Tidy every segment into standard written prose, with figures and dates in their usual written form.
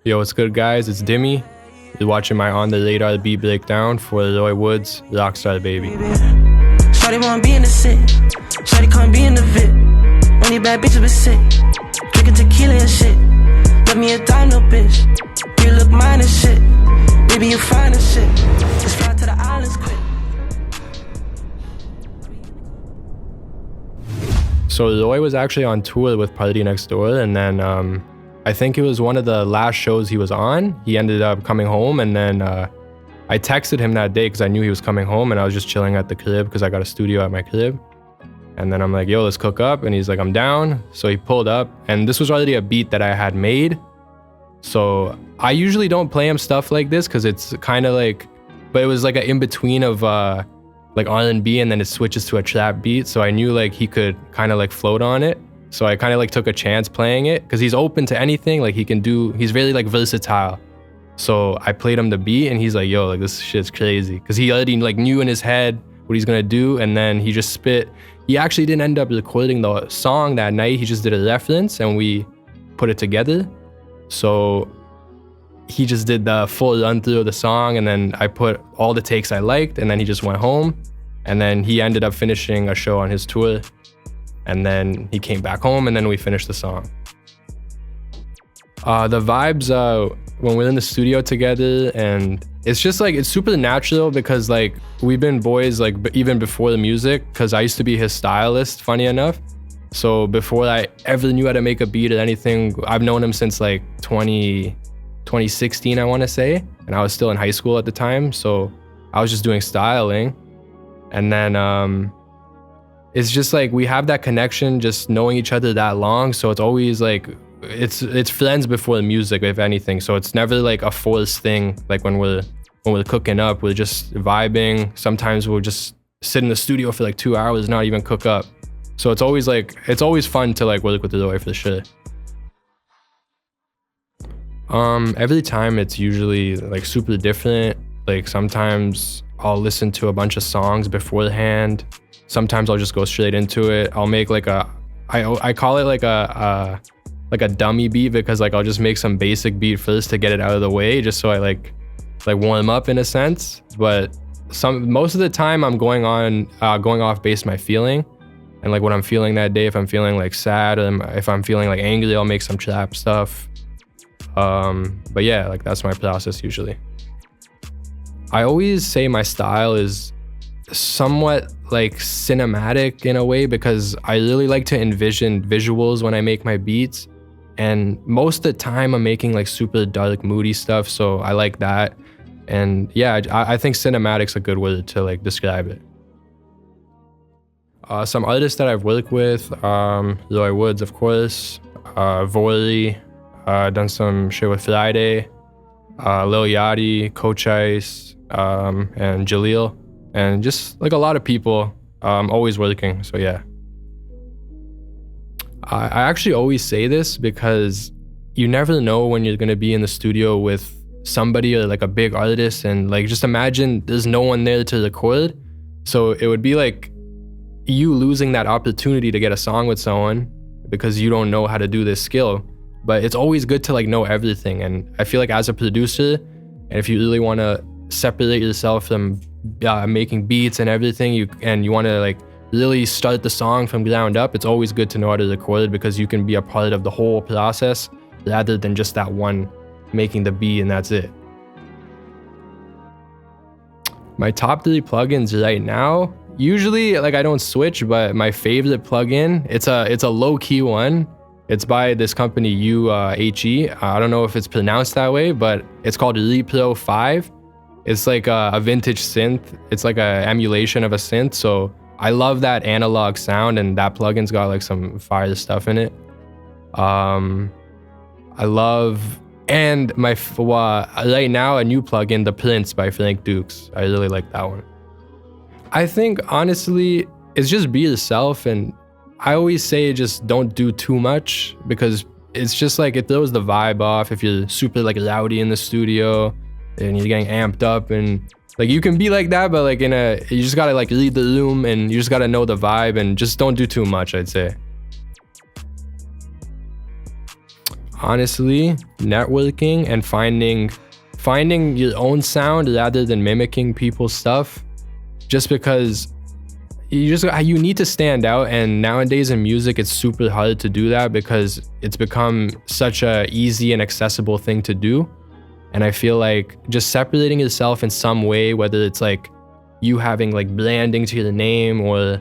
Yo, what's good, guys? It's Dimi. You're watching my On The Radar beat breakdown for Roy Wood's Rockstar, baby. Shawty wanna be in the city. Shawty can't be in the VIP. Only bad bitches be sick. Drinking tequila and shit. Love me a dime, no bitch. You look mine and shit. Maybe you fine and shit. Just fly to the islands quick. So Roy was actually on tour with Party Next Door, and then I think it was one of the last shows he was on. He ended up coming home, and then I texted him that day because I knew he was coming home, and I was just chilling at the crib because I got a studio at my crib. And then I'm like, yo, let's cook up. And he's like, I'm down. So he pulled up, and this was already a beat that I had made. So I usually don't play him stuff like this because it's kind of like, but it was like an in-between of like R&B, and then it switches to a trap beat. So I knew like he could kind of like float on it. So I kind of like took a chance playing it because he's open to anything. Like he's really like versatile. So I played him the beat, and he's like, yo, like this shit's crazy. Because he already like knew in his head what he's gonna do, and then he just spit. He actually didn't end up recording the song that night. He just did a reference and we put it together. So he just did the full run through of the song, and then I put all the takes I liked, and then he just went home. And then he ended up finishing a show on his tour, and then he came back home, and then we finished the song. The vibes when we're in the studio together, and it's just like, it's super natural because like we've been boys like even before the music, because I used to be his stylist, funny enough. So before I ever knew how to make a beat or anything, I've known him since like 2016, I want to say, and I was still in high school at the time. So I was just doing styling, and then it's just like we have that connection just knowing each other that long. So it's always like it's friends before the music, if anything. So it's never like a forced thing. Like when we're cooking up, we're just vibing. Sometimes we'll just sit in the studio for like 2 hours, not even cook up. So it's always fun to like work with Roy for sure. Every time it's usually like super different. Like sometimes I'll listen to a bunch of songs beforehand. Sometimes I'll just go straight into it. I'll make like I call it like a dummy beat, because like I'll just make some basic beat first to get it out of the way, just so I like warm up in a sense. But most of the time I'm going off based on my feeling and like what I'm feeling that day. If I'm feeling like sad, or if I'm feeling like angry, I'll make some trap stuff. But yeah, like that's my process usually. I always say my style is somewhat like cinematic in a way, because I really like to envision visuals when I make my beats, and most of the time I'm making like super dark, moody stuff, so I like that. And yeah, I think cinematic's a good word to like describe it. Some artists that I've worked with, Roy Woods, of course, Vori, done some shit with Friday, Lil Yachty, Coach Ice, and Jaleel, and just like a lot of people, always working. So yeah, I actually always say this because you never know when you're gonna be in the studio with somebody or like a big artist, and like just imagine there's no one there to record. So it would be like you losing that opportunity to get a song with someone because you don't know how to do this skill. But it's always good to like know everything. And I feel like as a producer, and if you really want to separate yourself from making beats and everything, you want to like really start the song from ground up, it's always good to know how to record, because you can be a part of the whole process rather than just that one making the beat and that's it. My top 3 plugins right now, usually like I don't switch, but my favorite plugin, it's a low-key one. It's by this company UHE. I don't know if it's pronounced that way, but it's called Repro 5. It's like a vintage synth. It's like an emulation of a synth. So I love that analog sound, and that plugin's got like some fire stuff in it. I love, and my right now a new plugin, The Prince by Frank Dukes. I really like that one. I think honestly, it's just be yourself, and I always say just don't do too much, because it's just like it throws the vibe off if you're super like rowdy in the studio and you're getting amped up, and like you can be like that, but like you just gotta like read the room, and you just gotta know the vibe, and just don't do too much, I'd say. honestly, networking and finding your own sound rather than mimicking people's stuff, just because you need to stand out. And nowadays in music, it's super hard to do that because it's become such a easy and accessible thing to do. And I feel like just separating yourself in some way, whether it's like you having like branding to your name, or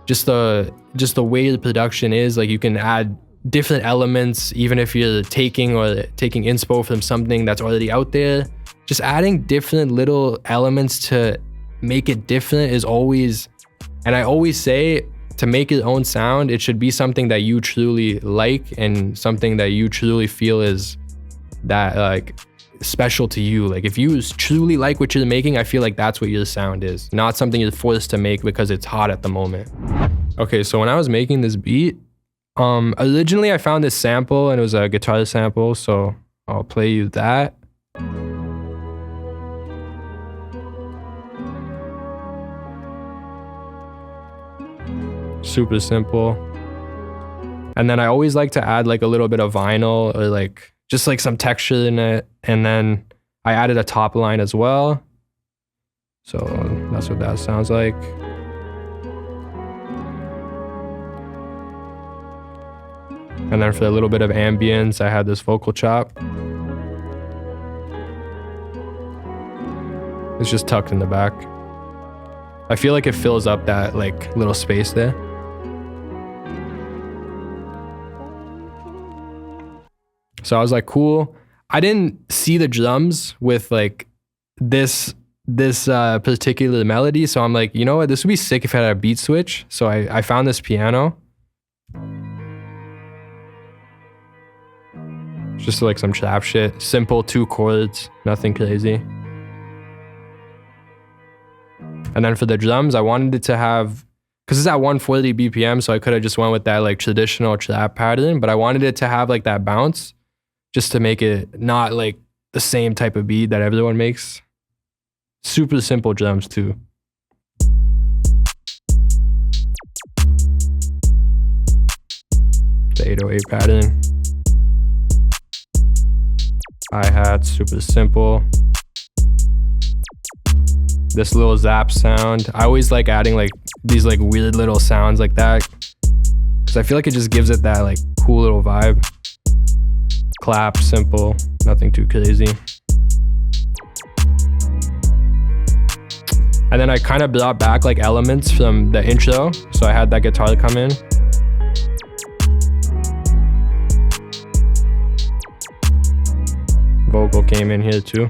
just the way the production is, like you can add different elements, even if you're taking inspo from something that's already out there. Just adding different little elements to make it different is always, and I always say, to make your own sound, it should be something that you truly like and something that you truly feel is that like special to you. Like if you truly like what you're making, I feel like that's what your sound is, not something you're forced to make because it's hot at the moment. Okay, so when I was making this beat, originally I found this sample and it was a guitar sample, so I'll play you that. Super simple. And then I always like to add like a little bit of vinyl or like just like some texture in it. And then I added a top line as well. So that's what that sounds like. And then for a little bit of ambience, I had this vocal chop. It's just tucked in the back. I feel like it fills up that like little space there. So I was like, cool. I didn't see the drums with like this particular melody. So I'm like, you know what? This would be sick if I had a beat switch. So I found this piano. Just like some trap shit. Simple 2 chords, nothing crazy. And then for the drums, I wanted it to have, because it's at 140 BPM, so I could have just went with that like traditional trap pattern, but I wanted it to have like that bounce just to make it not like the same type of beat that everyone makes. Super simple drums too. The 808 pattern. Hi-hat, super simple. This little zap sound. I always like adding like these like weird little sounds like that, because I feel like it just gives it that like cool little vibe. Clap, simple, nothing too crazy. And then I kind of brought back like elements from the intro. So I had that guitar come in. Vocal came in here too.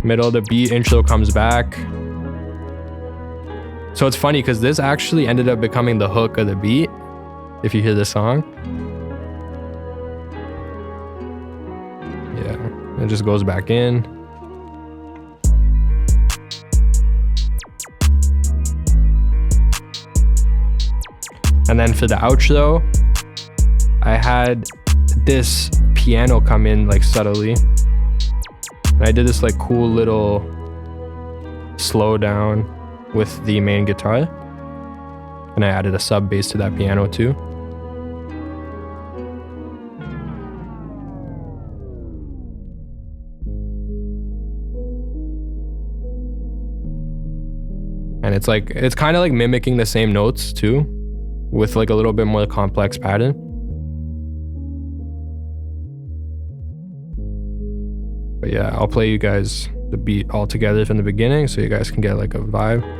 Middle of the beat, intro comes back. So it's funny because this actually ended up becoming the hook of the beat, if you hear the song. Yeah, it just goes back in. And then for the outro, I had this piano come in like subtly. And I did this like cool little slow down with the main guitar. And I added a sub bass to that piano too. And it's kind of like mimicking the same notes too, with like a little bit more complex pattern. But yeah, I'll play you guys the beat all together from the beginning so you guys can get like a vibe.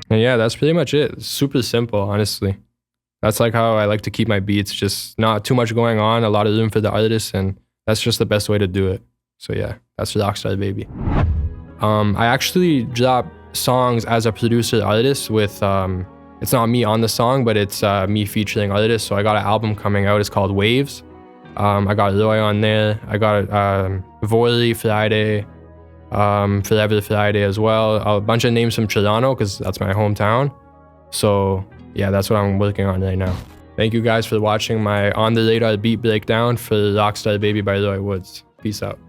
And yeah, that's pretty much it. It's super simple, honestly. That's like how I like to keep my beats, just not too much going on, a lot of room for the artist, and that's just the best way to do it. So yeah, that's Rockstar, baby. I actually drop songs as a producer artist with, it's not me on the song, but it's me featuring artists. So I got an album coming out, it's called Waves. I got Roy on there, I got Volley Friday, Forever Friday as well. A bunch of names from Toronto because that's my hometown. So yeah, that's what I'm working on right now. Thank you guys for watching my On the Radar beat breakdown for Rockstar Baby by Roy Woods. Peace out.